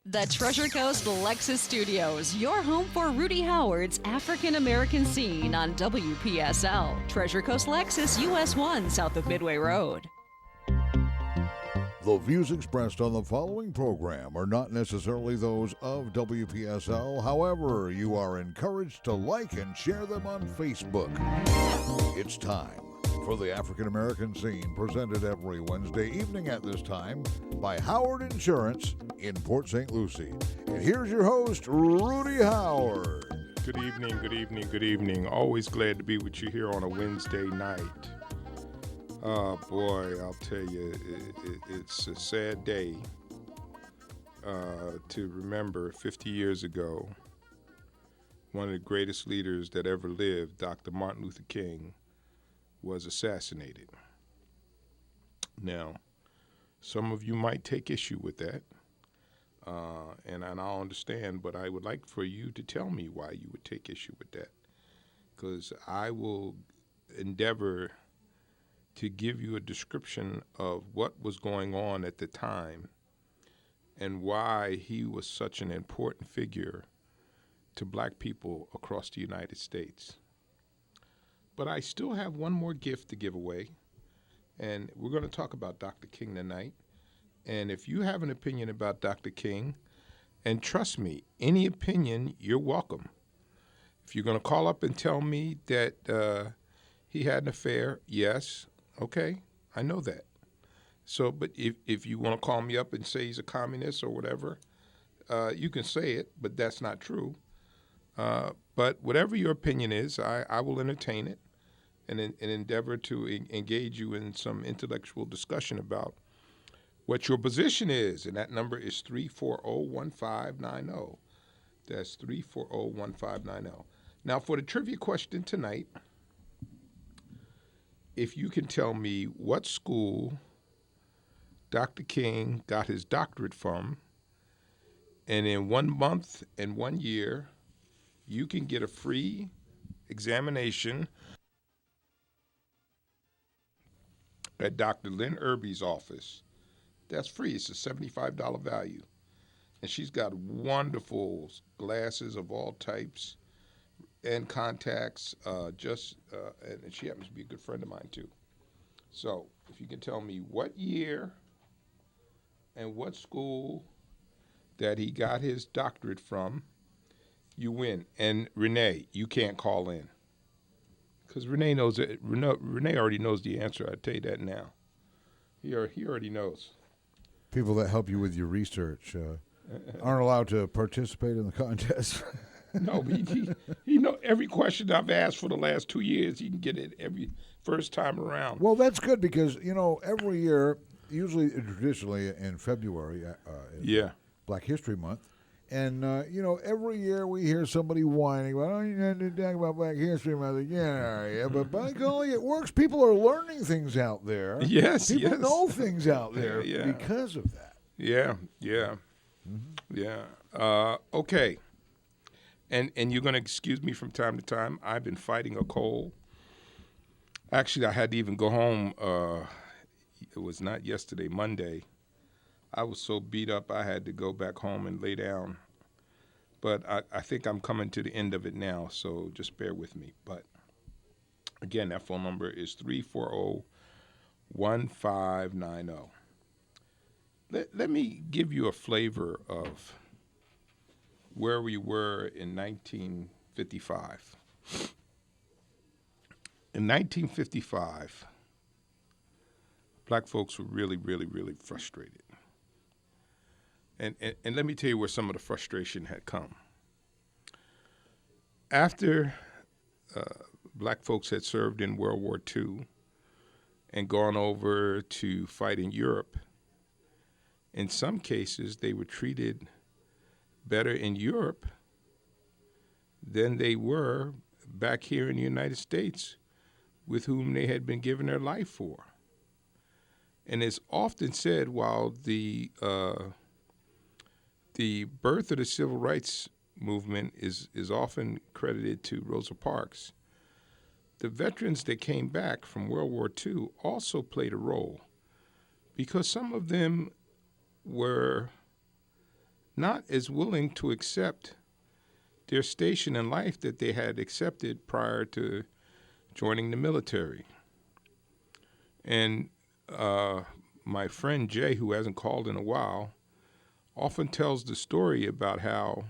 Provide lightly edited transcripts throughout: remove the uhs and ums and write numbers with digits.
The Treasure Coast Lexus Studios, your home for Rudy Howard's African American scene on WPSL. Treasure Coast Lexus, US 1, south of Midway Road. The views expressed on the following program are not necessarily those of WPSL. However, you are encouraged to like and share them on Facebook. It's time for the African American Scene, presented every Wednesday evening at this time by Howard Insurance in Port St. Lucie. And here's your host, Rudy Howard. Good evening, good evening, good evening. Always glad to be with you here on a Wednesday night. Oh boy, I'll tell you, it's a sad day to remember 50 years ago, one of the greatest leaders that ever lived, Dr. Martin Luther King, was assassinated. Now, some of you might take issue with that, and I'll understand, but I would like for you to tell me why you would take issue with that, because I will endeavor to give you a description of what was going on at the time and why he was such an important figure to black people across the United States. But I still have one more gift to give away, and we're going to talk about Dr. King tonight. And if you have an opinion about Dr. King, and trust me, any opinion, you're welcome. If you're going to call up and tell me that he had an affair, yes, okay, I know that. So, but if you want to call me up and say he's a communist or whatever, you can say it, but that's not true. But whatever your opinion is, I will entertain it and endeavor to engage you in some intellectual discussion about what your position is. And that number is 340-1590. That's 340-1590. Now, for the trivia question tonight, if you can tell me what school Dr. King got his doctorate from, and in 1 month and 1 year, you can get a free examination at Dr. Lynn Irby's office. That's free. It's a $75 value. And she's got wonderful glasses of all types and contacts, and she happens to be a good friend of mine, too. So if you can tell me what year and what school that he got his doctorate from, you win. And Renee, you can't call in, because Renee knows it. Renee already knows the answer. I tell you that now. He already knows. People that help you with your research aren't allowed to participate in the contest. No, but he know every question I've asked for the last 2 years. He can get it every first time around. Well, that's good because, every year, usually traditionally in February, Black History Month, and, every year we hear somebody whining about, oh, you have to talk about Black History Month again, are you? But by golly, it works. People are learning things out there. Yes, People know things out there because of that. Yeah. Okay. And you're going to excuse me from time to time. I've been fighting a cold. Actually, I had to even go home. It was not yesterday, Monday. I was so beat up I had to go back home and lay down. But I think I'm coming to the end of it now, so just bear with me. But again, that phone number is 340-1590. Let me give you a flavor of where we were in 1955. In 1955, black folks were really, really, really frustrated. And let me tell you where some of the frustration had come. After black folks had served in World War II and gone over to fight in Europe, in some cases they were treated better in Europe than they were back here in the United States with whom they had been given their life for. And it's often said, while the birth of the civil rights movement is often credited to Rosa Parks, the veterans that came back from World War II also played a role, because some of them were not as willing to accept their station in life that they had accepted prior to joining the military. And my friend Jay, who hasn't called in a while, often tells the story about how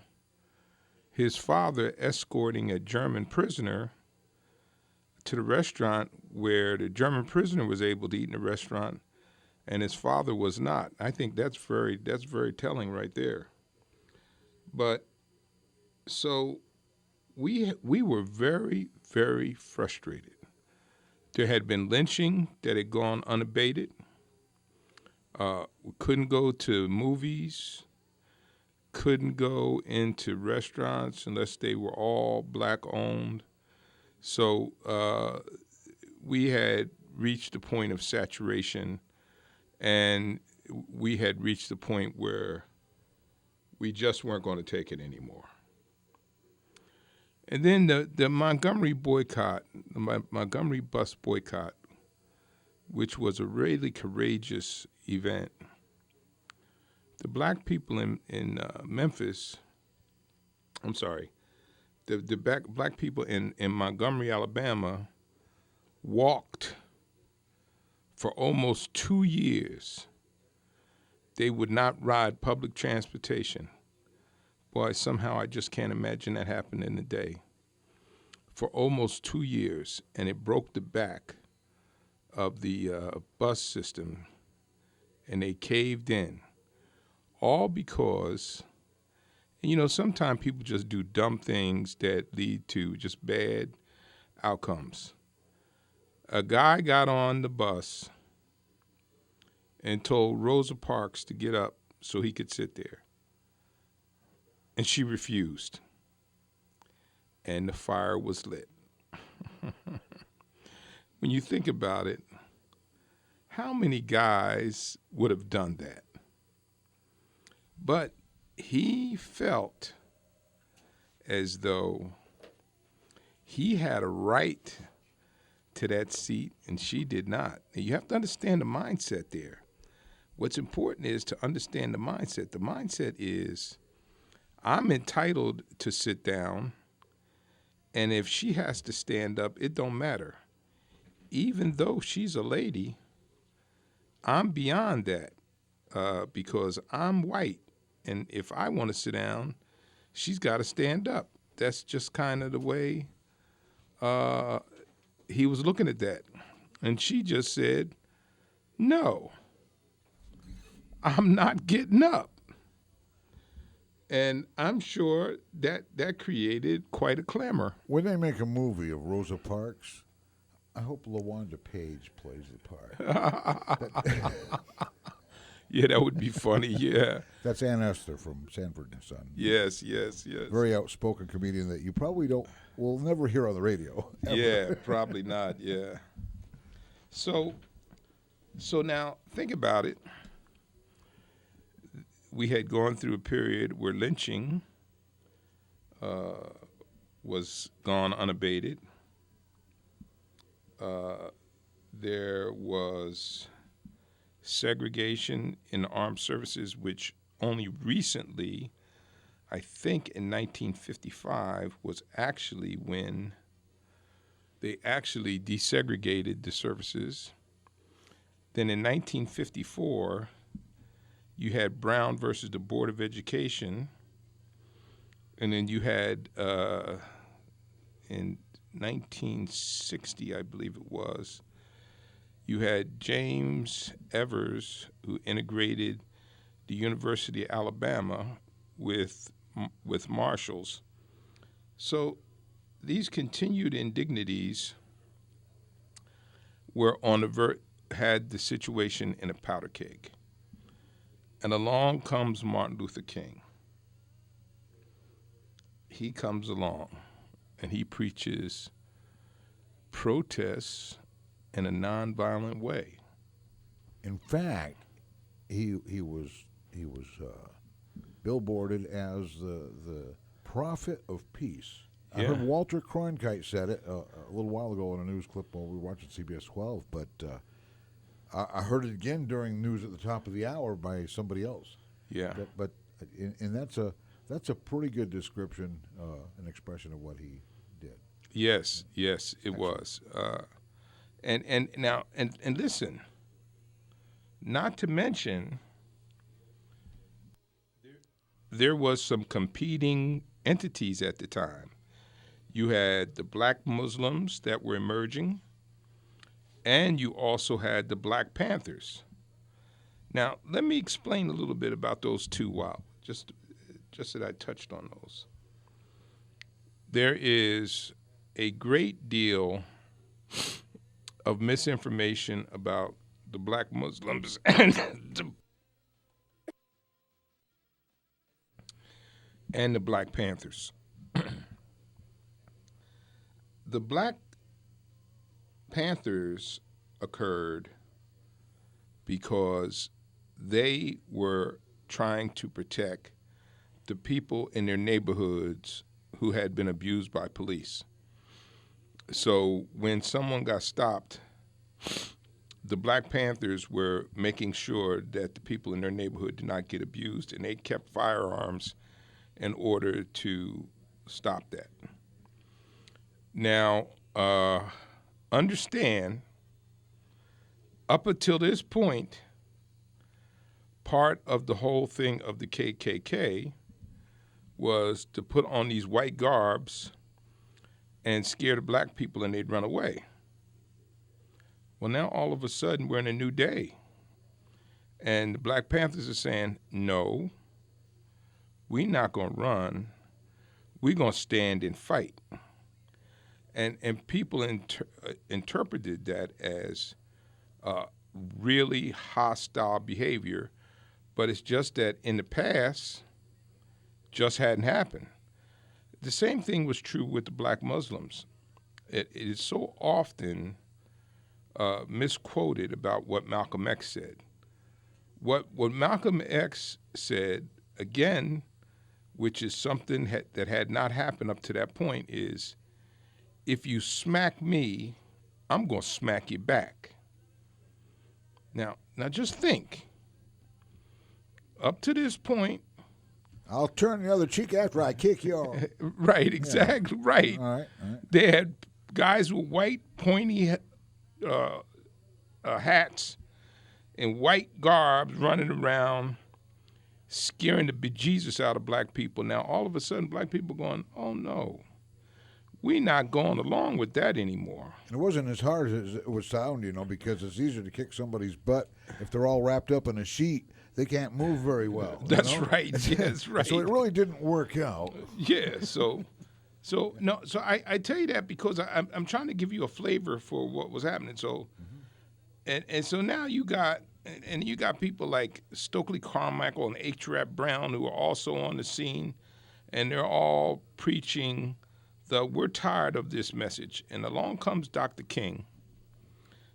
his father escorting a German prisoner to the restaurant where the German prisoner was able to eat in the restaurant and his father was not. I think that's very telling right there. But so we were very, very frustrated. There had been lynching that had gone unabated. We couldn't go to movies, couldn't go into restaurants unless they were all black owned. So we had reached the point of saturation, and we had reached the point where we just weren't going to take it anymore. And then the Montgomery boycott, the Montgomery bus boycott, which was a really courageous event. The black people in Memphis, I'm sorry, the black people in Montgomery, Alabama, walked for almost 2 years. They would not ride public transportation. Boy, somehow I just can't imagine that happening today. For almost 2 years, and it broke the back of the bus system, and they caved in. All because, sometimes people just do dumb things that lead to just bad outcomes. A guy got on the bus and told Rosa Parks to get up so he could sit there. And she refused. And the fire was lit. When you think about it, how many guys would have done that? But he felt as though he had a right to that seat and she did not. And you have to understand the mindset there. What's important is to understand the mindset. The mindset is, I'm entitled to sit down, and if she has to stand up, it don't matter. Even though she's a lady, I'm beyond that because I'm white, and if I want to sit down, she's got to stand up. That's just kind of the way he was looking at that. And she just said, no, I'm not getting up. And I'm sure that created quite a clamor. When they make a movie of Rosa Parks, I hope LaWanda Page plays the part. Yeah, that would be funny, yeah. That's Ann Esther from Sanford and Son. Yes. Very outspoken comedian that you probably will never hear on the radio. Ever. Yeah, probably not, yeah. So now, think about it. We had gone through a period where lynching was gone unabated. There was segregation in the armed services, which only recently, I think in 1955, was actually when they actually desegregated the services. Then in 1954, you had Brown versus the Board of Education, and then you had in 1960, I believe it was, you had James Evers, who integrated the University of Alabama with Marshall's. So these continued indignities were had the situation in a powder keg. And along comes Martin Luther King. He comes along and he preaches protests in a nonviolent way. In fact, he was billboarded as the prophet of peace. I heard Walter Cronkite said it a little while ago in a news clip while we were watching CBS 12, but I heard it again during news at the top of the hour by somebody else. Yeah. But and that's a pretty good description, an expression of what he did. Yes, it Excellent. was. And now and listen, not to mention there was some competing entities at the time. You had the black Muslims that were emerging, and you also had the Black Panthers. Now, let me explain a little bit about those two while just that I touched on those. There is a great deal of misinformation about the black Muslims and the Black Panthers. The Black Panthers occurred because they were trying to protect the people in their neighborhoods who had been abused by police. So when someone got stopped, the Black Panthers were making sure that the people in their neighborhood did not get abused, and they kept firearms in order to stop that. Now, understand, up until this point, part of the whole thing of the KKK was to put on these white garbs and scare the black people and they'd run away. Well, now all of a sudden we're in a new day. And the Black Panthers are saying, no, we're not going to run. We're going to stand and fight. And people interpreted that as really hostile behavior, but it's just that in the past, just hadn't happened. The same thing was true with the black Muslims. It is so often misquoted about what Malcolm X said. What Malcolm X said, again, which is something that had not happened up to that point, is if you smack me, I'm going to smack you back. Now just think. Up to this point, I'll turn the other cheek after I kick you off. Right, exactly, yeah. right. All right. They had guys with white pointy hats and white garbs running around, scaring the bejesus out of black people. Now, all of a sudden, black people going, oh, no, we're not going along with that anymore. It wasn't as hard as it would sound, because it's easier to kick somebody's butt if they're all wrapped up in a sheet. They can't move very well. That's right. Yes, right. So it really didn't work out. Yeah. So I tell you that because I'm trying to give you a flavor for what was happening. So, and so now you got people like Stokely Carmichael and H. Rap Brown who are also on the scene, and they're all preaching we're tired of this message. And along comes Dr. King,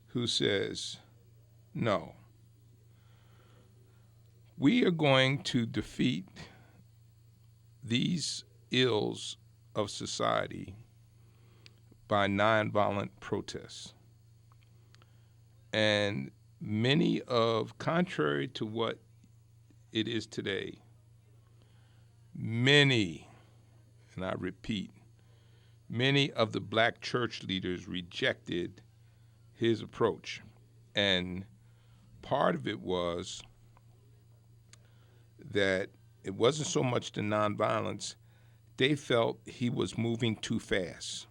who says, no. We are going to defeat these ills of society by nonviolent protests. And contrary to what it is today, many, and I repeat, many of the black church leaders rejected his approach. And part of it was that it wasn't so much the nonviolence. They felt he was moving too fast.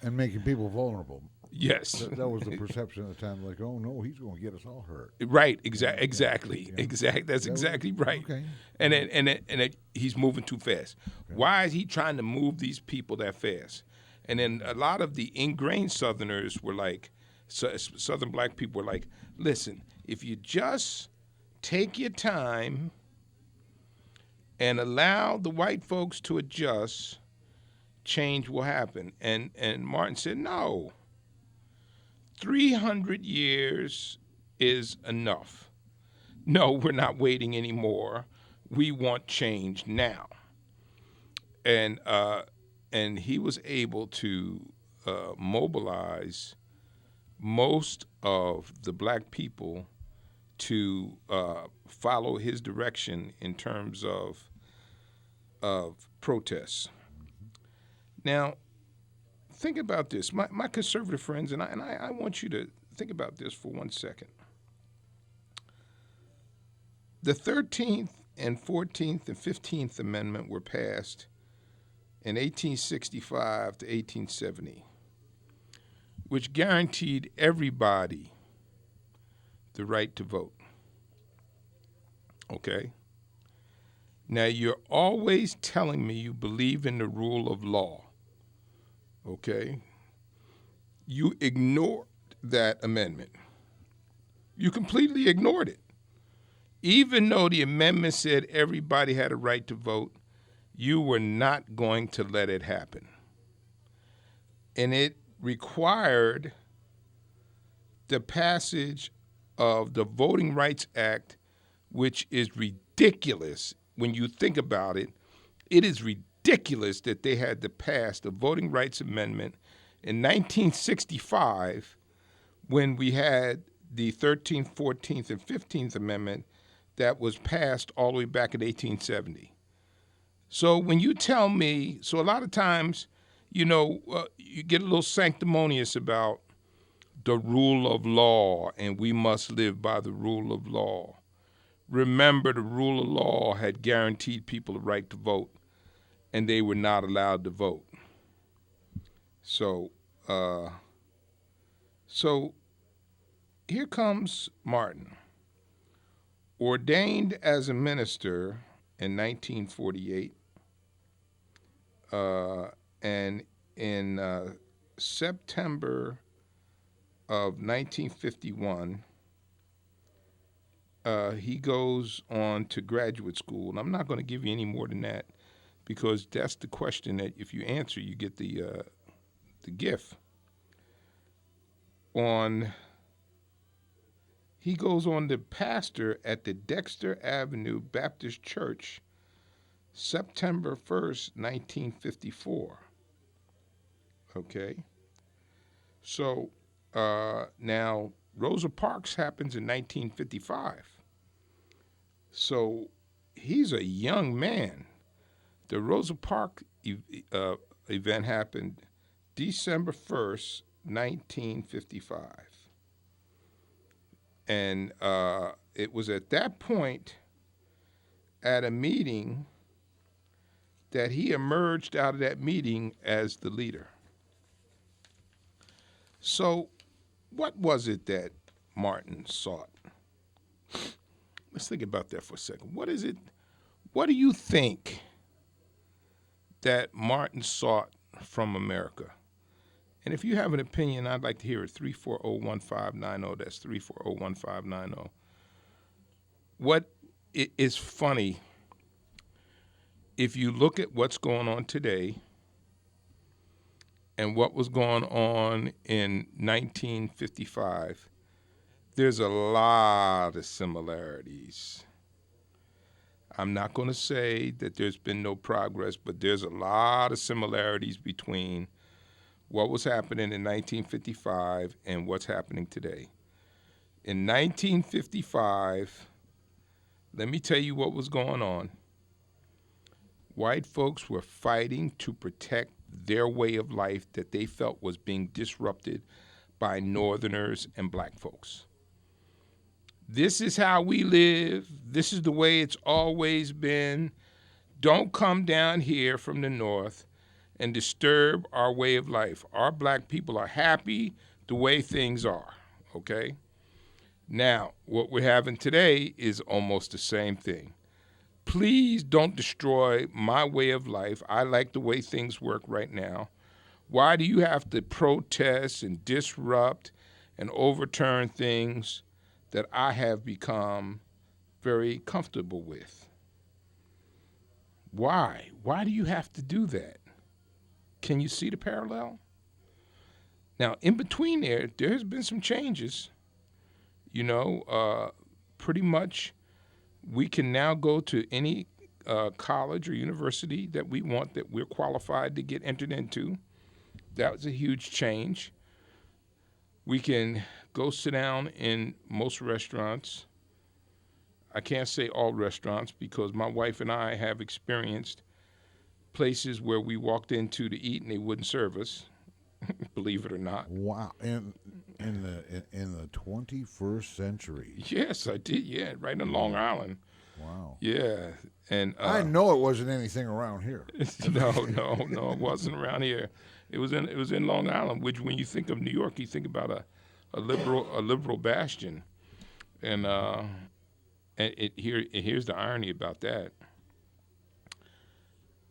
And making people vulnerable. Yes. That was the perception at the time, like, oh, no, he's going to get us all hurt. Right, exactly. That's exactly right. Okay. And he's moving too fast. Okay. Why is he trying to move these people that fast? And then a lot of the ingrained Southerners were like, Southern black people were like, listen, if you just take your time and allow the white folks to adjust, change will happen. And Martin said, no, 300 years is enough. No, we're not waiting anymore. We want change now. And he was able to mobilize most of the black people to follow his direction in terms of protests. Now, think about this. My conservative friends, and I want you to think about this for 1 second. The 13th and 14th and 15th Amendment were passed in 1865 to 1870, which guaranteed everybody the right to vote. Okay? Now, you're always telling me you believe in the rule of law. Okay? You ignored that amendment. You completely ignored it. Even though the amendment said everybody had a right to vote, you were not going to let it happen. And it required the passage of the Voting Rights Act, which is ridiculous when you think about it. It is ridiculous that they had to pass the Voting Rights Amendment in 1965 when we had the 13th, 14th, and 15th Amendment that was passed all the way back in 1870. So when you tell me, so a lot of times, you get a little sanctimonious about the rule of law and we must live by the rule of law. Remember, the rule of law had guaranteed people the right to vote, and they were not allowed to vote. So here comes Martin, ordained as a minister in 1948, and in September of 1951, he goes on to graduate school. And I'm not going to give you any more than that because that's the question that if you answer, you get the gift. He goes on to pastor at the Dexter Avenue Baptist Church, September 1st, 1954. Okay? So now Rosa Parks happens in 1955. So he's a young man. The Rosa Parks event happened December 1st, 1955. And it was at that point at a meeting that he emerged out of that meeting as the leader. So what was it that Martin sought? Let's think about that for a second. What is it? What do you think that Martin sought from America? And if you have an opinion, I'd like to hear it. 340-1590. That's 340-1590. What is funny, if you look at what's going on today and what was going on in 1955, there's a lot of similarities. I'm not going to say that there's been no progress, but there's a lot of similarities between what was happening in 1955 and what's happening today. In 1955, let me tell you what was going on. White folks were fighting to protect their way of life that they felt was being disrupted by Northerners and black folks. This is how we live. This is the way it's always been. Don't come down here from the North and disturb our way of life. Our black people are happy the way things are, okay? Now, what we're having today is almost the same thing. Please don't destroy my way of life. I like the way things work right now. Why do you have to protest and disrupt and overturn things that I have become very comfortable with? Why? Why do you have to do that? Can you see the parallel? Now, in between there has been some changes. Pretty much we can now go to any college or university that we want that we're qualified to get entered into. That was a huge change. We can go sit down in most restaurants I can't say all restaurants because my wife and I have experienced places where we walked into to eat and they wouldn't serve us, believe it or not. Wow. And in the 21st century. Yes, I did. Yeah, right in Long Island. Wow. Yeah, and I know it wasn't anything around here. no, it wasn't around here. It was in Long Island, which when you think of New York, you think about a liberal bastion, and here's the irony about that.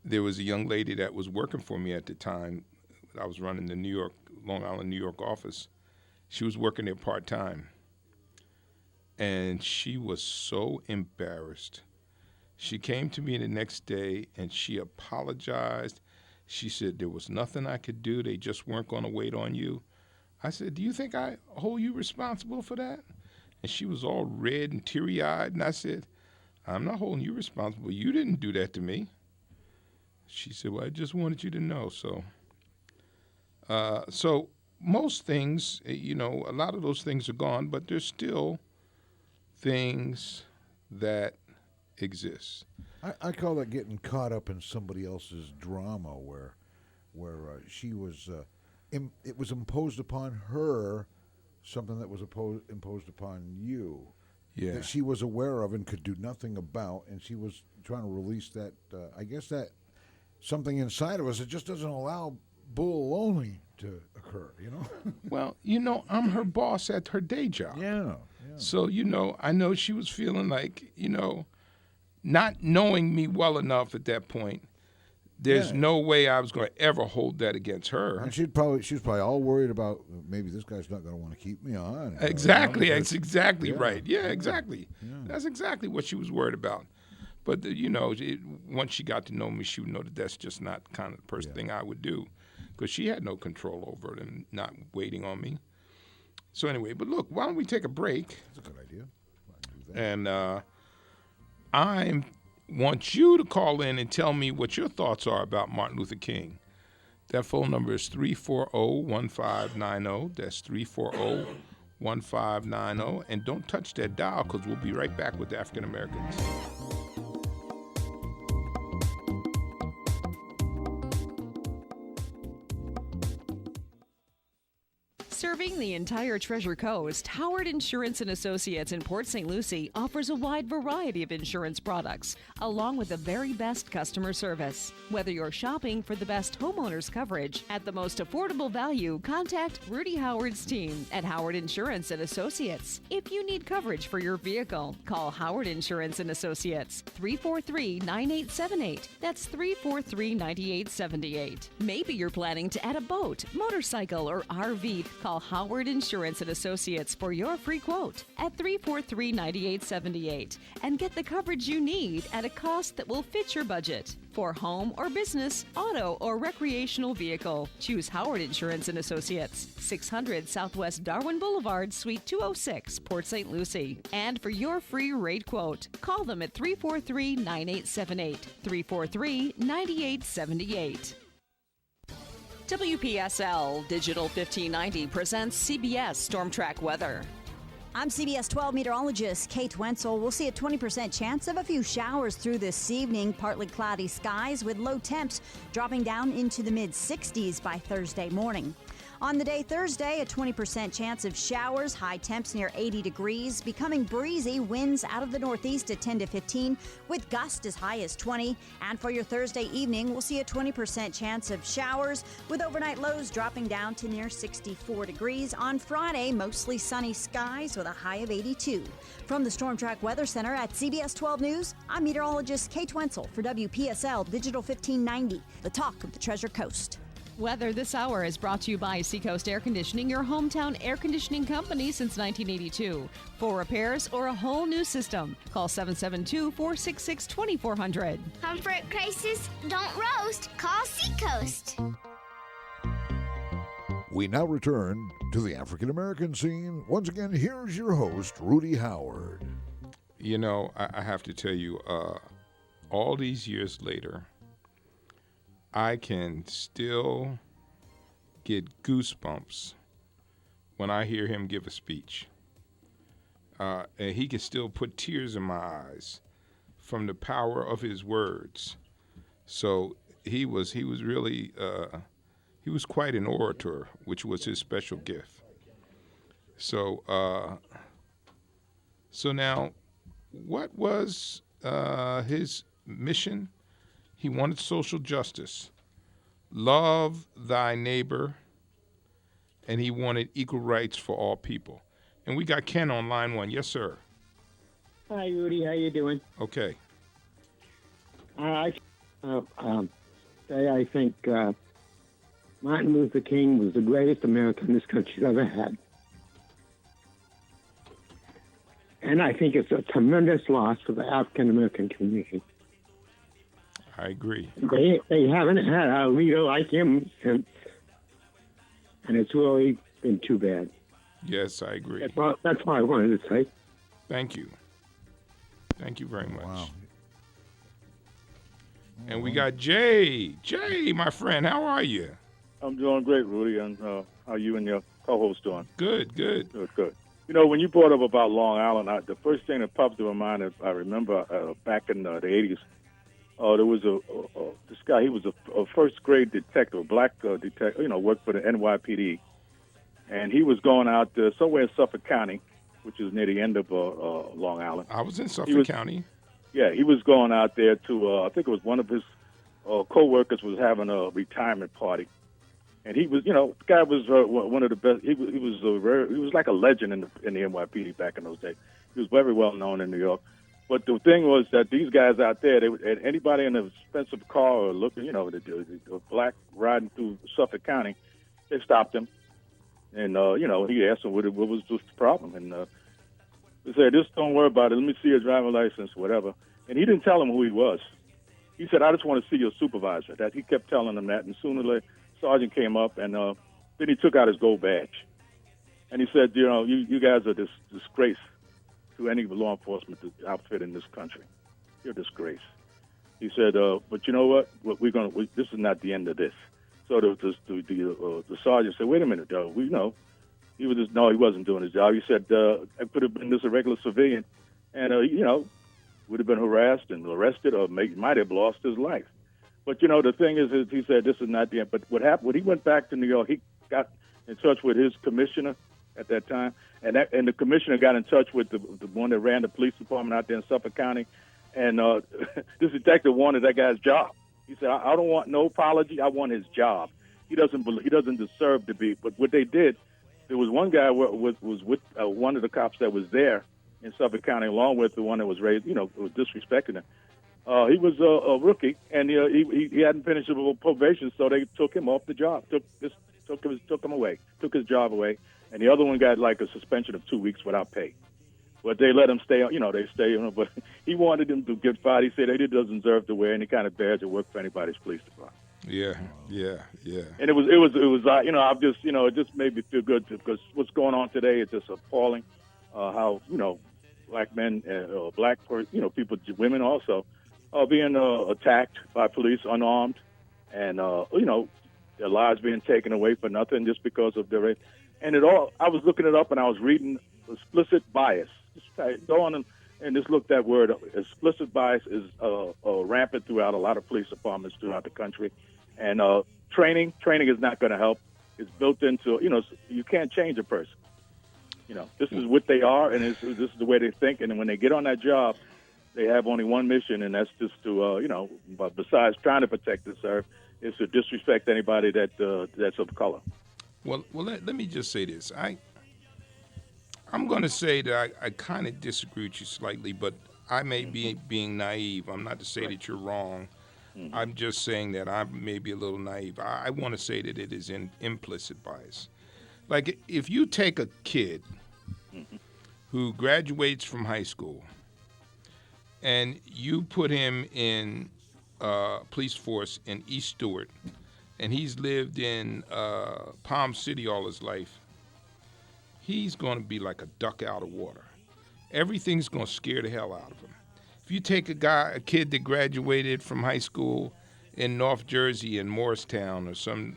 There was a young lady that was working for me at the time. I was running the Long Island, New York office. She was working there part-time. And she was so embarrassed. She came to me the next day and she apologized. She said, there was nothing I could do. They just weren't going to wait on you. I said, do you think I hold you responsible for that? And she was all red and teary-eyed. And I said, I'm not holding you responsible. You didn't do that to me. She said, well, I just wanted you to know. So most things, a lot of those things are gone, but there's still things that exist. I call that getting caught up in somebody else's drama where she was, it was imposed upon her something that was imposed upon you. Yeah. That she was aware of and could do nothing about, and she was trying to release that, I guess that something inside of us that just doesn't allow bull to occur, Well, I'm her boss at her day job. Yeah. So, I know she was feeling like, not knowing me well enough at that point, there's no way I was going to ever hold that against her. And she was probably all worried about maybe this guy's not going to want to keep me on. Exactly. That's exactly right. Yeah, Yeah. exactly. Yeah. That's exactly what she was worried about. But, once she got to know me, she would know that that's just not kind of the first thing I would do because she had no control over it and not waiting on me. So anyway, but look, why don't we take a break? That's a good idea. And I want you to call in and tell me what your thoughts are about Martin Luther King. That phone number is 340-1590. That's 340-1590. And don't touch that dial because we'll be right back with African Americans. Serving the entire Treasure Coast, Howard Insurance & Associates in Port St. Lucie offers a wide variety of insurance products, along with the very best customer service. Whether you're shopping for the best homeowners coverage at the most affordable value, contact Rudy Howard's team at Howard Insurance & Associates. If you need coverage for your vehicle, call Howard Insurance & Associates, 343-9878. That's 343-9878. Maybe you're planning to add a boat, motorcycle, or RV. Call Howard Insurance & Associates for your free quote at 343-9878 and get the coverage you need at a cost that will fit your budget. For home or business, auto or recreational vehicle, choose Howard Insurance & Associates, 600 Southwest Darwin Boulevard, Suite 206, Port St. Lucie. And for your free rate quote, call them at 343-9878, 343-9878. WPSL Digital 1590 presents CBS Storm Track Weather. I'm CBS 12 meteorologist Kate Wenzel. We'll see a 20% chance of a few showers through this evening. Partly cloudy skies with low temps dropping down into the mid-60s by Thursday morning. On the day Thursday, a 20% chance of showers, high temps near 80 degrees, becoming breezy, winds out of the northeast at 10 to 15, with gusts as high as 20. And for your Thursday evening, we'll see a 20% chance of showers, with overnight lows dropping down to near 64 degrees. On Friday, mostly sunny skies with a high of 82. From the Storm Track Weather Center at CBS 12 News, I'm meteorologist Kate Wenzel for WPSL Digital 1590, the talk of the Treasure Coast. Weather this hour is brought to you by Seacoast Air Conditioning, your hometown air conditioning company since 1982. For repairs or a whole new system, call 772-466-2400. Comfort crisis? Don't roast. Call Seacoast. We now return to the African American scene. Once again, here's your host, Rudy Howard. I have to tell you, all these years later, I can still get goosebumps when I hear him give a speech. and he can still put tears in my eyes from the power of his words. So he was really he was quite an orator, which was his special gift. So so now, what was his mission? He wanted social justice, love thy neighbor, and he wanted equal rights for all people. And we got Ken on line one. Yes, sir. Hi, Rudy. How you doing? Okay. I think Martin Luther King was the greatest American this country's ever had. And I think it's a tremendous loss for the African-American community. I agree. They haven't had a leader like him since, and it's really been too bad. Yes, I agree. That's all I wanted to say. Thank you. Thank you very much. Wow. And we got Jay. Jay, my friend, how are you? I'm doing great, Rudy. And how are you and your co-host doing? Good, good. Good. You know, when you brought up about Long Island, the first thing that popped in my mind is I remember back in the 80s, there was this guy. He was a first grade detective, a black detective. Worked for the NYPD, and he was going out somewhere in Suffolk County, which is near the end of Long Island. I was in Suffolk County. Yeah, he was going out there to. I think it was one of his co-workers was having a retirement party, and he was. The guy was one of the best. He was like a legend in the NYPD back in those days. He was very well known in New York. But the thing was that these guys out there, anybody in an expensive car or looking, the black riding through Suffolk County, they stopped him. And, he asked him what was the problem. And they said, just don't worry about it. Let me see your driver's license, whatever. And he didn't tell him who he was. He said, I just want to see your supervisor. That he kept telling them that. And sooner or later, Sergeant came up, and then he took out his gold badge. And he said, you guys are this disgrace to any law enforcement outfit in this country. You're a disgrace. He said, but you know what? This is not the end of this. So the sergeant said, wait a minute, though. He wasn't doing his job. He said, I could have been just a regular civilian, and, would have been harassed and arrested or might have lost his life. But, the thing is he said, this is not the end. But what happened, when he went back to New York, he got in touch with his commissioner at that time, and the commissioner got in touch with the one that ran the police department out there in Suffolk County, and this detective wanted that guy's job. He said, I don't want no apology. I want his job. He doesn't deserve to be. But what they did, there was one guy was with one of the cops that was there in Suffolk County, along with the one that was raised, was disrespecting him. He was a rookie, and he hadn't finished his probation, so they took him off the job. Took him away. Took his job away. And the other one got like a suspension of 2 weeks without pay. But they let him stay, they stay, but he wanted him to get fired. He said he doesn't deserve to wear any kind of badge or work for anybody's police department. Yeah. And it was I've just, it just made me feel good because what's going on today is just appalling. How, black men, black, people, women also, are being attacked by police unarmed, and, their lives being taken away for nothing just because of their race. And I was looking it up and I was reading explicit bias. Just go on and just look that word up. Explicit bias is rampant throughout a lot of police departments throughout the country. And training is not going to help. It's built into, you can't change a person. This is what they are, and this is the way they think. And when they get on that job, they have only one mission, and that's just to, besides trying to protect and serve, is to disrespect anybody that's of color. Well, let me just say this. I'm going to say that I kind of disagree with you slightly, but I may be being naive. I'm not to say that you're wrong. Mm-hmm. I'm just saying that I may be a little naive. I want to say that it is an implicit bias. Like if you take a kid who graduates from high school and you put him in police force in East Stewart, and he's lived in Palm City all his life, he's going to be like a duck out of water. Everything's going to scare the hell out of him. If you take a kid that graduated from high school in North Jersey in Morristown or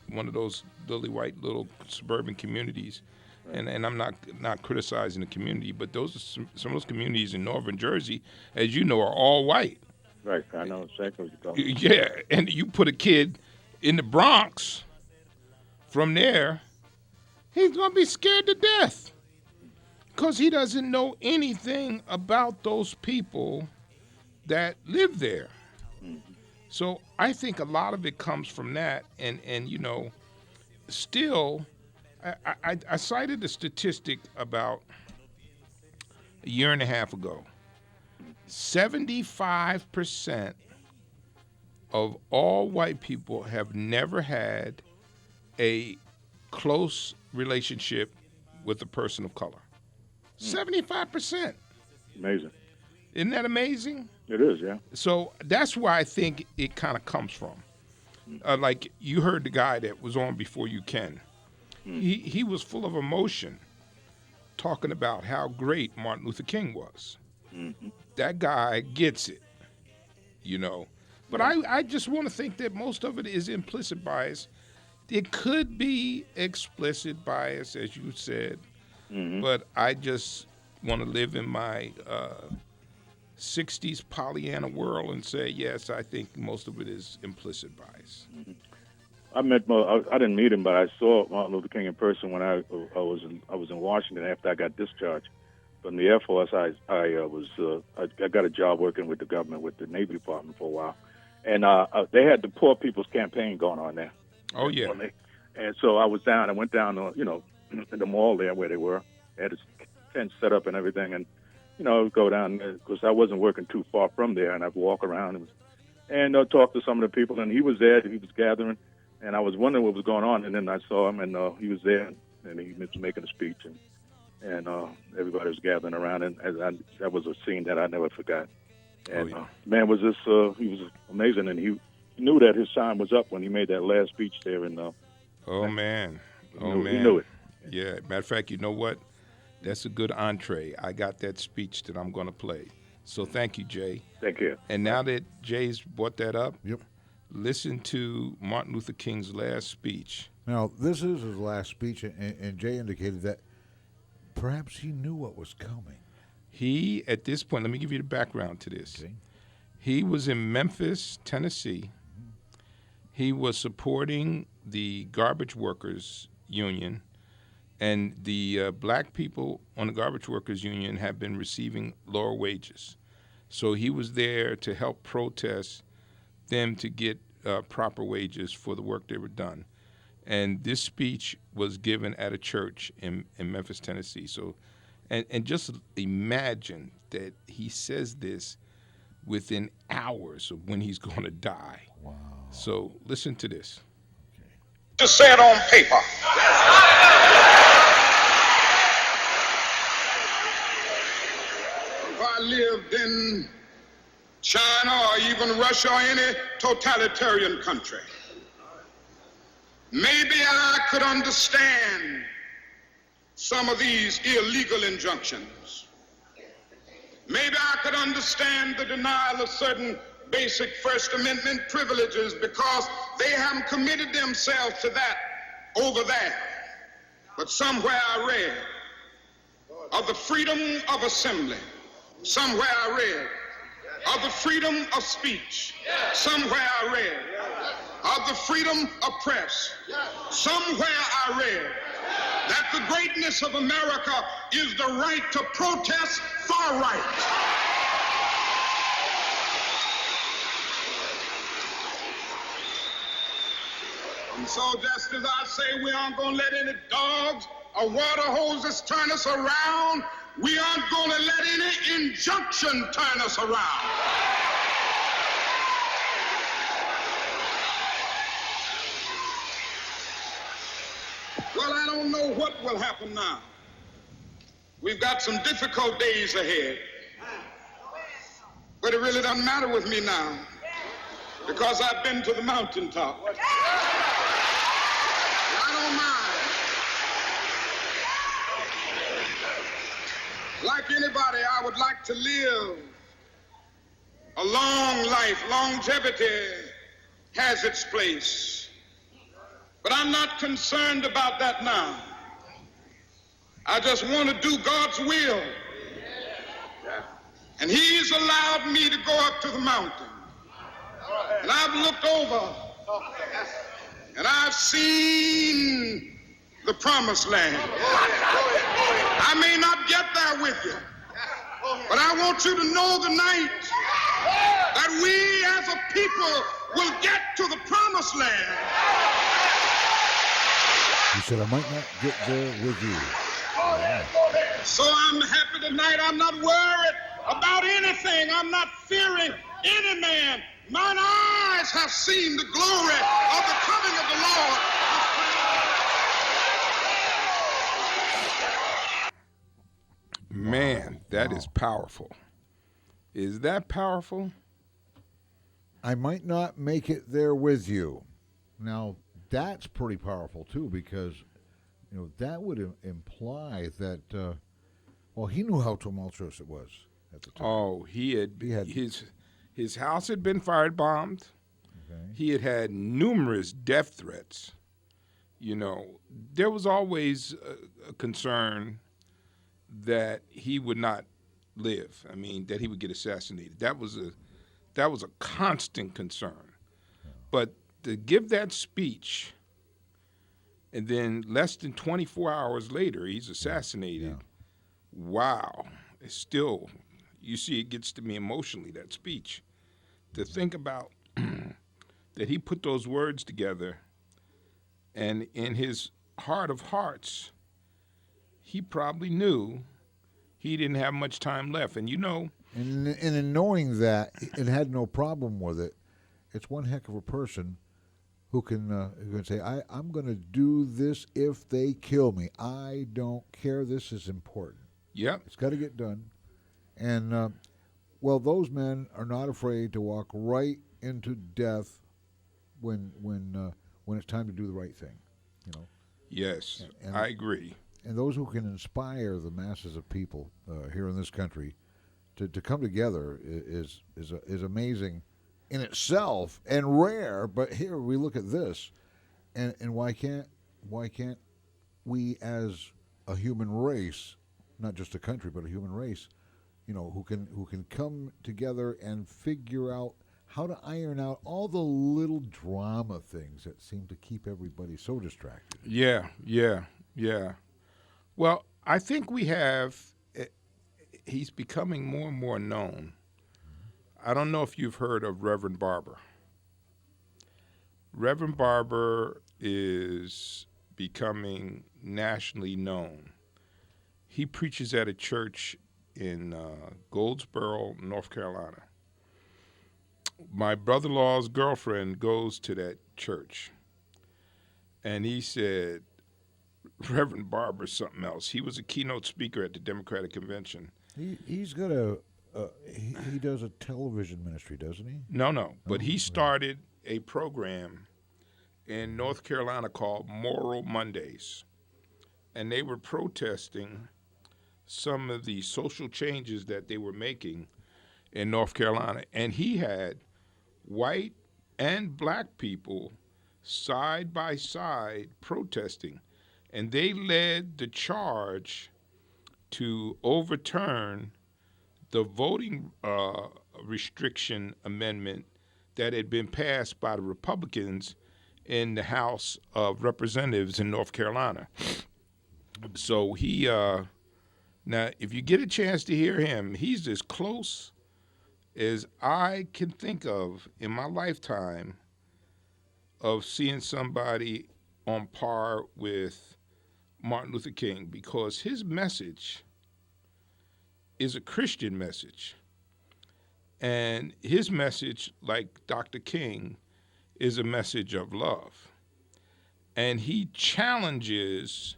one of those lily white little suburban communities, And I'm not criticizing the community, but those are some of those communities in northern Jersey, as you know, are all white. Right, I know exactly what you're talking about. Yeah, and you put a kid in the Bronx from there, he's going to be scared to death because he doesn't know anything about those people that live there. So I think a lot of it comes from that, and you know, still, I cited a statistic about a year and a half ago. 75% of all white people have never had a close relationship with a person of color. 75%. Amazing. Isn't that amazing? It is, yeah. So that's where I think it kind of comes from. Like you heard the guy that was on before you, Ken. He was full of emotion talking about how great Martin Luther King was. That guy gets it, you know. But I just want to think that most of it is implicit bias. It could be explicit bias, as you said, but I just want to live in my 60s Pollyanna world and say, yes, I think most of it is implicit bias. I didn't meet him, but I saw Martin Luther King in person when I was in Washington after I got discharged from the Air Force. I got a job working with the government, with the Navy Department for a while, and they had the Poor People's Campaign going on there. Oh yeah. And so I went down, in the mall there where they were. They had a tent set up and everything, and go down there because I wasn't working too far from there, and I'd walk around and talk to some of the people. And he was there. He was gathering. And I was wondering what was going on, and then I saw him, and he was there, and he was making a speech, and everybody was gathering around, and that was a scene that I never forgot. And man, was this he was amazing, and he knew that his time was up when he made that last speech there. And he knew it. Yeah, matter of fact, you know what? That's a good entree. I got that speech that I'm going to play. So thank you, Jay. Thank you. And now that Jay's brought that up, Yep. Listen to Martin Luther King's last speech. Now, this is his last speech, and Jay indicated that perhaps he knew what was coming. He, at this point, let me give you the background to this. Okay. He was in Memphis, Tennessee. He was supporting the garbage workers union, and the black people on the garbage workers union have been receiving lower wages. So he was there to help protest them to get proper wages for the work they were done. And this speech was given at a church in Memphis, Tennessee. So, and just imagine that he says this within hours of when he's going to die. Wow. So listen to this. Just say it on paper. If I lived in China or even Russia or any totalitarian country, maybe I could understand some of these illegal injunctions. Maybe I could understand the denial of certain basic First Amendment privileges because they haven't committed themselves to that over there. But somewhere I read of the freedom of assembly. Somewhere I read of the freedom of speech. Somewhere I read of the freedom of press. Somewhere I read that the greatness of America is the right to protest far right. And so just as I say we aren't going to let any dogs or water hoses turn us around, we aren't going to let any injunction turn us around. Well, I don't know what will happen now. We've got some difficult days ahead. But it really doesn't matter with me now because I've been to the mountaintop. I don't mind. Like anybody, I would like to live a long life. Longevity has its place. But I'm not concerned about that now. I just want to do God's will. And he's allowed me to go up to the mountain. And I've looked over and I've seen the promised land. I may not get there with you, but I want you to know tonight that we as a people will get to the promised land. He said, I might not get there with you. Yeah. So I'm happy tonight. I'm not worried about anything. I'm not fearing any man. Mine eyes have seen the glory of the coming of the Lord. Man, that is powerful. Is that powerful? I might not make it there with you. Now, that's pretty powerful, too, because, that would imply that, he knew how tumultuous it was at the time. Oh, he had his house had been firebombed. Okay. He had had numerous death threats. There was always a concern that he would not live. I mean, that he would get assassinated. That was a constant concern. Yeah. But to give that speech, and then less than 24 hours later, he's assassinated. Yeah. Wow. It's still, you see, it gets to me emotionally, that speech. To think about that he put those words together, and in his heart of hearts, he probably knew he didn't have much time left. And And in knowing that, and had no problem with it, it's one heck of a person who can say, I'm going to do this if they kill me. I don't care. This is important. Yep. It's got to get done. And, those men are not afraid to walk right into death when it's time to do the right thing. Yes, and I agree. And those who can inspire the masses of people here in this country to come together is amazing in itself and rare. But here we look at this, and why can't we as a human race, not just a country but a human race, who can come together and figure out how to iron out all the little drama things that seem to keep everybody so distracted. Yeah. Well, I think he's becoming more and more known. I don't know if you've heard of Reverend Barber. Reverend Barber is becoming nationally known. He preaches at a church in Goldsboro, North Carolina. My brother-in-law's girlfriend goes to that church, and he said, Reverend Barber's something else. He was a keynote speaker at the Democratic Convention. He's got he does a television ministry, doesn't he? No. But he started a program in North Carolina called Moral Mondays, and they were protesting some of the social changes that they were making in North Carolina. And he had white and black people side by side protesting. And they led the charge to overturn the voting restriction amendment that had been passed by the Republicans in the House of Representatives in North Carolina. So he, now if you get a chance to hear him, he's as close as I can think of in my lifetime of seeing somebody on par with Martin Luther King, because his message is a Christian message. And his message, like Dr. King, is a message of love. And he challenges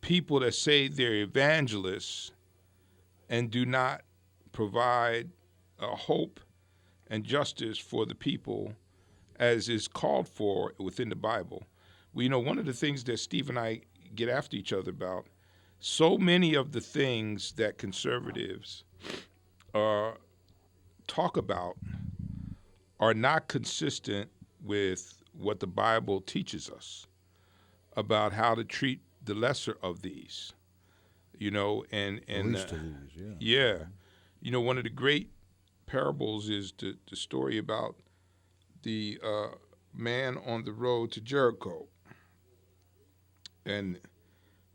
people that say they're evangelists and do not provide hope and justice for the people as is called for within the Bible. Well, one of the things that Steve and I get after each other about, so many of the things that conservatives talk about are not consistent with what the Bible teaches us about how to treat the lesser of these. You know, and least of these, yeah. Yeah. You know, one of the great parables is the story about the man on the road to Jericho. And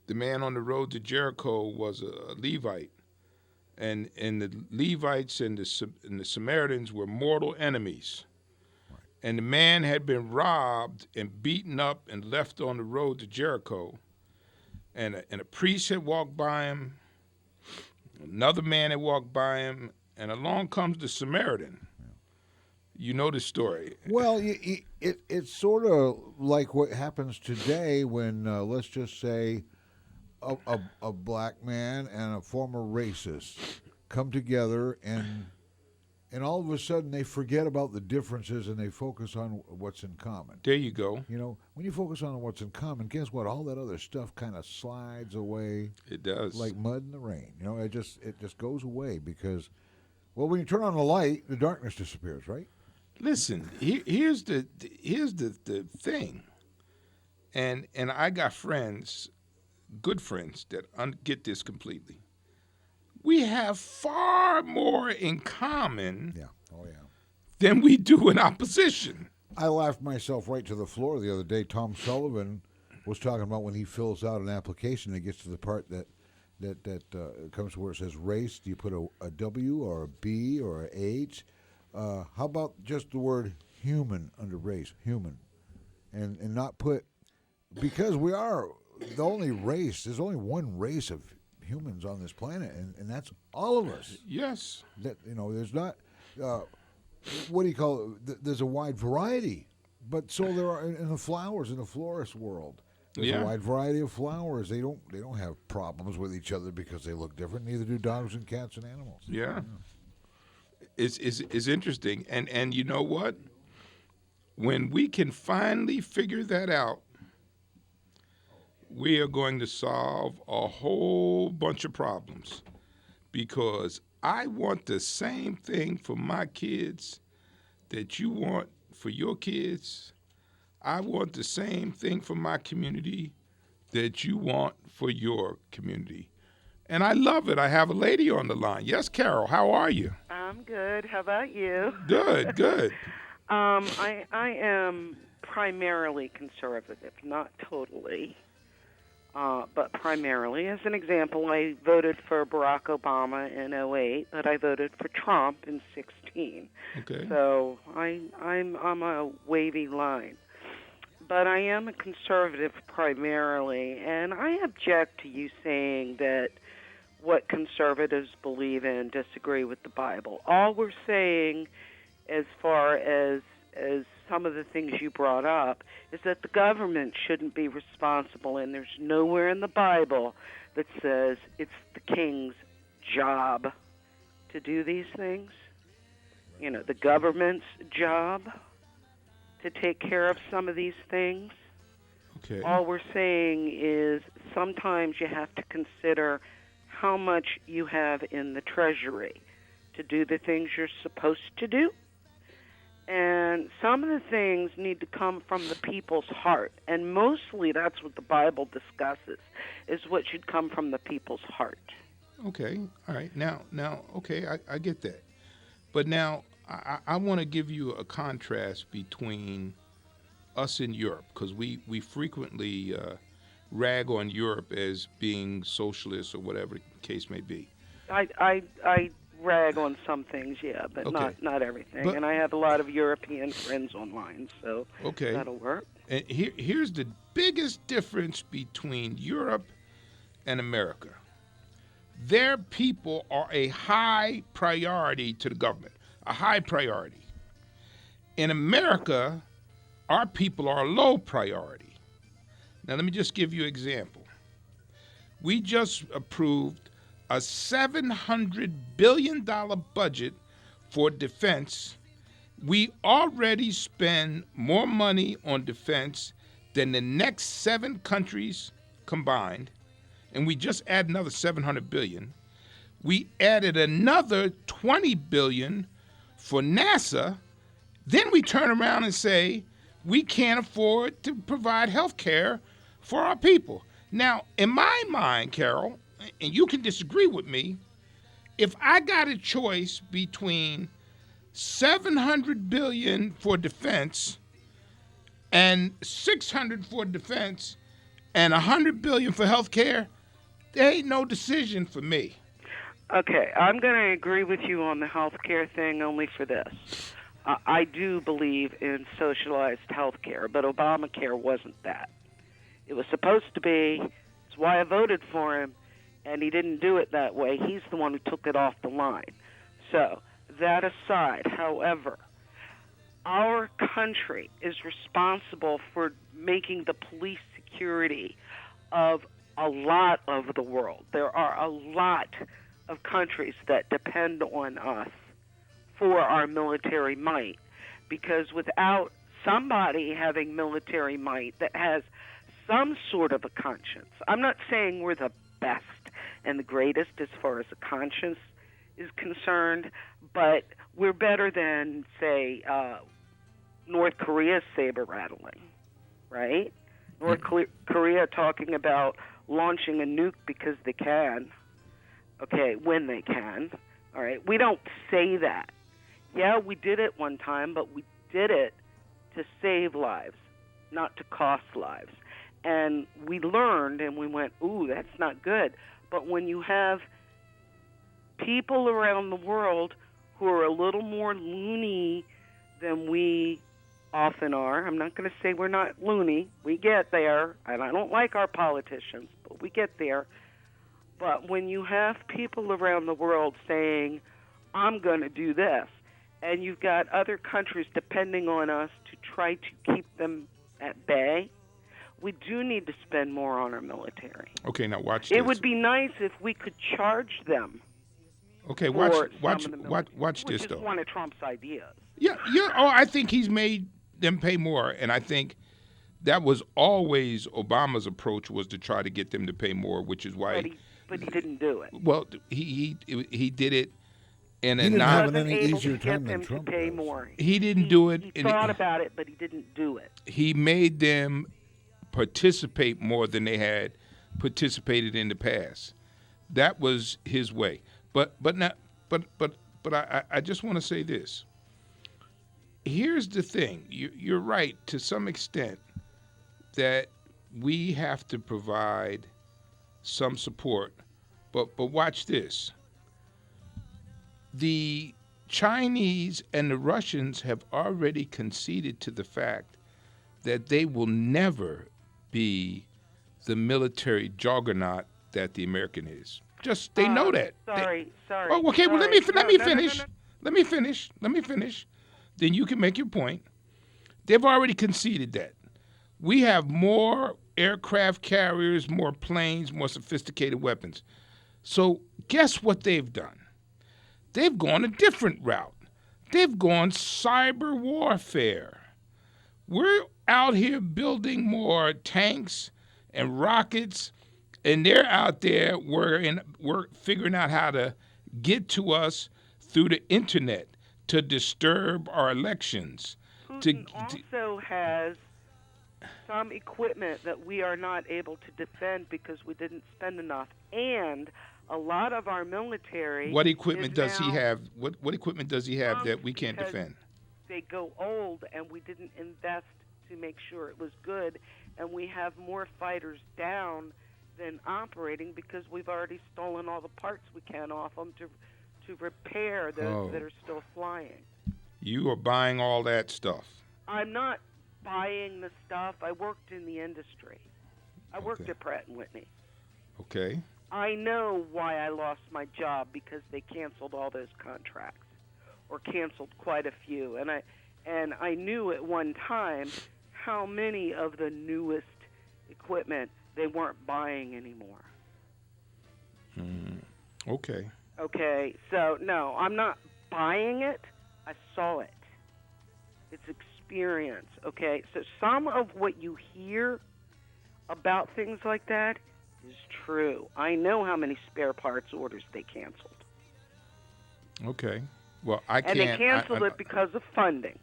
the man on the road to Jericho was a Levite. And the Levites and the Samaritans were mortal enemies. Right. And the man had been robbed and beaten up and left on the road to Jericho. And a priest had walked by him. Another man had walked by him. And along comes the Samaritan. You know the story. Well, it's sort of like what happens today when, let's just say, a black man and a former racist come together, and all of a sudden they forget about the differences and they focus on what's in common. There you go. You know, when you focus on what's in common, guess what? All that other stuff kind of slides away. It does. Like mud in the rain. You know, it just goes away because, well, when you turn on the light, the darkness disappears, right? Listen, here's the thing, and I got friends, good friends that get this completely. We have far more in common, than we do in opposition. I laughed myself right to the floor the other day. Tom Sullivan was talking about when he fills out an application, it gets to the part that comes to where it says race. Do you put a W or a B or a H? How about just the word human under race, human, and not put, because we are the only race, there's only one race of humans on this planet, and that's all of us. Yes. That, you know, there's not, what do you call it? There's a wide variety, but so there are in the flowers, in the florist world. There's a wide variety of flowers. They don't have problems with each other because they look different. Neither do dogs and cats and animals. Yeah. It's interesting, and you know what? When we can finally figure that out, we are going to solve a whole bunch of problems, because I want the same thing for my kids that you want for your kids. I want the same thing for my community that you want for your community. And I love it. I have a lady on the line. Yes, Carol, how are you? I'm good. How about you? Good, good. I am primarily conservative, not totally, but primarily. As an example, I voted for Barack Obama in 2008, but I voted for Trump in 2016. Okay. So I'm a wavy line. But I am a conservative primarily, and I object to you saying that what conservatives believe in disagree with the Bible. All we're saying, as far as some of the things you brought up, is that the government shouldn't be responsible, and there's nowhere in the Bible that says it's the king's job to do these things. You know, the government's job to take care of some of these things. Okay. All we're saying is sometimes you have to consider how much you have in the treasury to do the things you're supposed to do. And some of the things need to come from the people's heart. And mostly that's what the Bible discusses, is what should come from the people's heart. Okay. All right. Now, okay, I get that. But now I want to give you a contrast between us and Europe, because we frequently rag on Europe as being socialist or whatever the case may be. I rag on some things, yeah, but okay. not everything. And I have a lot of European friends online, so okay. That'll work. And here's the biggest difference between Europe and America. Their people are a high priority to the government, a high priority. In America, our people are a low priority. Now, let me just give you an example. We just approved a $700 billion budget for defense. We already spend more money on defense than the next 7 countries combined, and we just add another $700 billion. We added another $20 billion for NASA. Then we turn around and say we can't afford to provide health care for our people. Now, in my mind, Carol, and you can disagree with me, if I got a choice between $700 billion for defense and $600 for defense and $100 billion for health care, there ain't no decision for me. Okay, I'm going to agree with you on the health care thing only for this. I do believe in socialized health care, but Obamacare wasn't that. It was supposed to be. That's why I voted for him, and he didn't do it that way. He's the one who took it off the line. So, that aside, however, our country is responsible for making the police security of a lot of the world. There are a lot of countries that depend on us for our military might, because without somebody having military might that has some sort of a conscience, I'm not saying we're the best and the greatest as far as a conscience is concerned, but we're better than, say, North Korea's saber rattling, right? North Korea talking about launching a nuke because they can, okay, when they can, all right? We don't say that. Yeah, we did it one time, but we did it to save lives, not to cost lives. And we learned and we went, ooh, that's not good. But when you have people around the world who are a little more loony than we often are, I'm not going to say we're not loony. We get there, and I don't like our politicians, but we get there. But when you have people around the world saying, I'm going to do this, and you've got other countries depending on us to try to keep them at bay, we do need to spend more on our military. Okay, now watch this. It would be nice if we could charge them. Okay, watch which this, is though. one of Trump's ideas. Yeah. Oh, I think he's made them pay more, and I think that was always Obama's approach, was to try to get them to pay more, which is why. But he didn't do it. Well, he did it in a He didn't non. have an any easier time than to Trump pay does. more. He didn't do it. He thought about it, but he didn't do it. He made them participate more than they had participated in the past. That was his way. But I just want to say this. Here's the thing. You're right to some extent that we have to provide some support. But watch this. The Chinese and the Russians have already conceded to the fact that they will never be the military juggernaut that the American is. Just they know that. Sorry. Oh, okay. Well, let me finish. Let me finish. Then you can make your point. They've already conceded that. We have more aircraft carriers, more planes, more sophisticated weapons. So guess what they've done? They've gone a different route. They've gone cyber warfare. We're out here building more tanks and rockets, and they're out there we're figuring out how to get to us through the internet to disturb our elections. Putin also has some equipment that we are not able to defend because we didn't spend enough, and a lot of our military. What equipment does he have? What equipment does he have that we can't defend? They go old, and we didn't invest to make sure it was good, and we have more fighters down than operating because we've already stolen all the parts we can off them to repair those that are still flying. You are buying all that stuff. I'm not buying the stuff. I worked in the industry. I worked at Pratt & Whitney. Okay. I know why I lost my job, because they canceled all those contracts, or canceled quite a few. And I knew at one time how many of the newest equipment they weren't buying anymore. Okay. Okay, so no, I'm not buying it. I saw it. It's experience, okay? So some of what you hear about things like that is true. I know how many spare parts orders they canceled. Okay. Well, I can't. And they canceled it because of funding.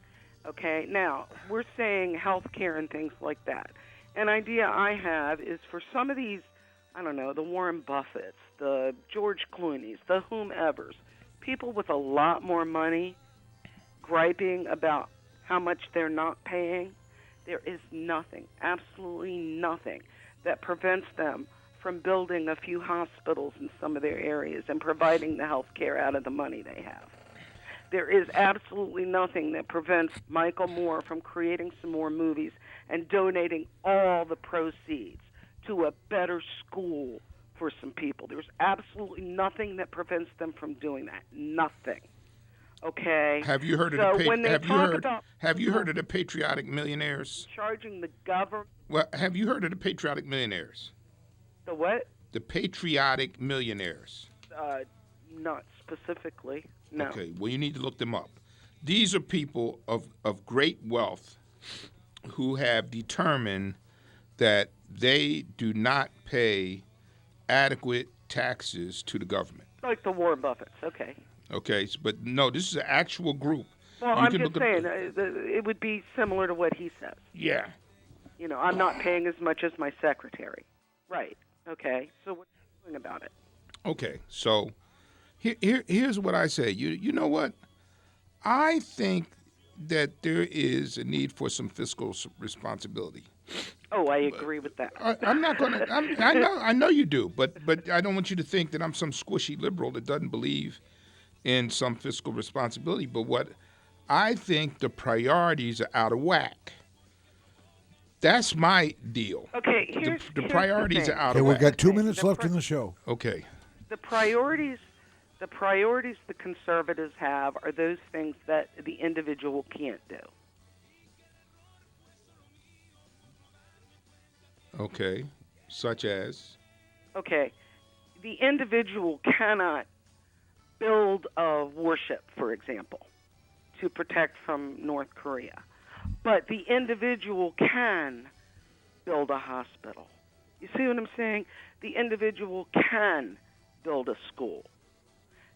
Okay, now, we're saying health care and things like that. An idea I have is for some of these I don't know, the Warren Buffetts, the George Clooney's, the whomevers, people with a lot more money griping about how much they're not paying, there is nothing, absolutely nothing, that prevents them from building a few hospitals in some of their areas and providing the health care out of the money they have. There is absolutely nothing that prevents Michael Moore from creating some more movies and donating all the proceeds to a better school for some people. There's absolutely nothing that prevents them from doing that. Nothing. Okay. Have you heard of have you heard of the patriotic millionaires? Charging the government. Well, have you heard of the patriotic millionaires? The what? The patriotic millionaires. Not specifically. No. Okay. Well, you need to look them up. These are people of great wealth who have determined that they do not pay adequate taxes to the government. Like the Warren Buffetts. Okay. Okay, but no, this is an actual group. Well, I'm just saying, it would be similar to what he says. Yeah. You know, I'm not paying as much as my secretary. Right. Okay. So what are you doing about it? Okay, so here's what I say. You know what? I think that there is a need for some fiscal responsibility. Oh, I agree with that. I'm not going to. I know you do, but I don't want you to think that I'm some squishy liberal that doesn't believe in some fiscal responsibility. But what I think the priorities are out of whack. That's my deal. Okay, here's the priorities are out of whack. whack. We've got 2 minutes left in the show. Okay. The priorities the conservatives have are those things that the individual can't do. Okay, such as? Okay, the individual cannot build a warship, for example, to protect from North Korea. But the individual can build a hospital. You see what I'm saying? The individual can build a school.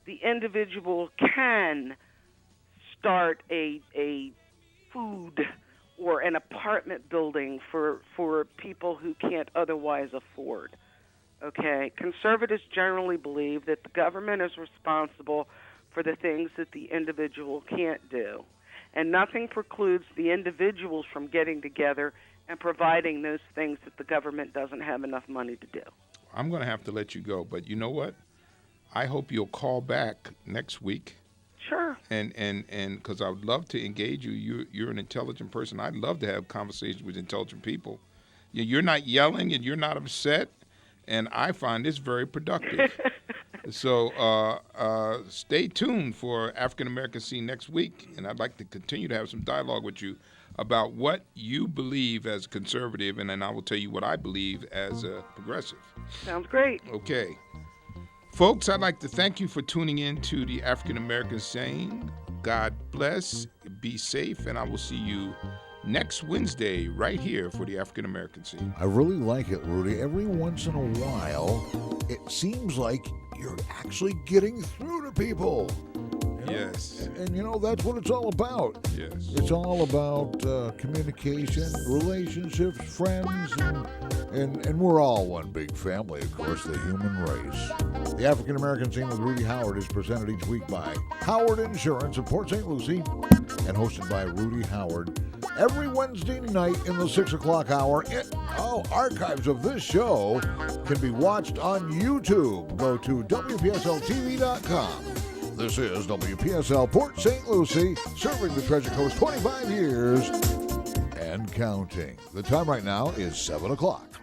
The individual can start a food or an apartment building for people who can't otherwise afford. Okay? Conservatives generally believe that the government is responsible for the things that the individual can't do. And nothing precludes the individuals from getting together and providing those things that the government doesn't have enough money to do. I'm going to have to let you go, but you know what? I hope you'll call back next week. Sure. And because I would love to engage you. You're an intelligent person. I'd love to have conversations with intelligent people. You're not yelling and you're not upset, and I find this very productive. So stay tuned for African American Scene next week, and I'd like to continue to have some dialogue with you about what you believe as a conservative, and then I will tell you what I believe as a progressive. Sounds great. Okay. Folks, I'd like to thank you for tuning in to the African American Scene. God bless, be safe, and I will see you next Wednesday right here for the African American Scene. I really like it, Rudy. Every once in a while, it seems like you're actually getting through to people. Yes. And that's what it's all about. Yes. It's all about communication, relationships, friends, and we're all one big family, of course, the human race. The African American Scene with Rudy Howard is presented each week by Howard Insurance of Port St. Lucie and hosted by Rudy Howard every Wednesday night in the 6 o'clock hour. Archives of this show can be watched on YouTube. Go to WPSLTV.com. This is WPSL Port St. Lucie, serving the Treasure Coast 25 years and counting. The time right now is 7 o'clock.